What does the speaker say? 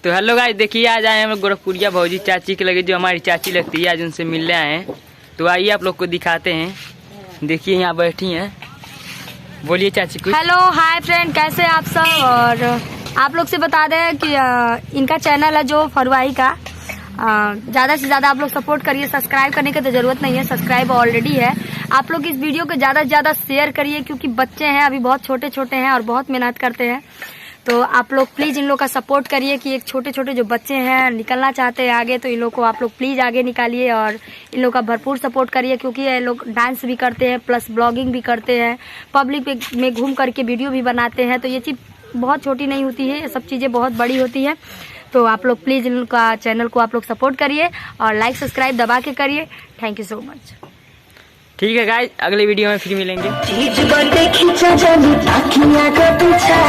तो hello guys, देखिए आज आए हम गोरखपुरिया भौजी चाची के लगे, जो हमारी चाची लगती है। आज उनसे मिलने आए हैं, तो आइए आप लोग को दिखाते हैं। देखिए यहाँ बैठी हैं, बोलिए चाची कुछ। हेलो हाय फ्रेंड, कैसे आप सब। और आप लोग से बता दें कि इनका चैनल है जो फरवाही का, ज़्यादा से ज़्यादा आप लोग सपोर्ट करिए। सब्सक्राइब करने की तो ज़रूरत नहीं है, सब्सक्राइब ऑलरेडी है। आप लोग इस वीडियो को ज़्यादा से ज़्यादा शेयर करिए, क्योंकि बच्चे हैं अभी, बहुत छोटे छोटे हैं और बहुत मेहनत करते हैं। तो आप लोग प्लीज़ इन लोग का सपोर्ट करिए कि एक छोटे छोटे जो बच्चे हैं निकलना चाहते हैं आगे, तो इन लोग को आप लोग प्लीज़ आगे निकालिए और इन लोग का भरपूर सपोर्ट करिए, क्योंकि ये लोग डांस भी करते हैं प्लस ब्लॉगिंग भी करते हैं, पब्लिक में घूम करके वीडियो भी बनाते हैं। तो ये चीज़ बहुत छोटी नहीं होती है, ये सब चीज़ें बहुत बड़ी होती है। तो आप लोग प्लीज़ इनका चैनल को आप लोग सपोर्ट करिए और लाइक सब्सक्राइब दबा के करिए। Thank you so much. ठीक है गाइस, अगले वीडियो में फिर मिलेंगे। खींचा जानी ताकिया का पीछा,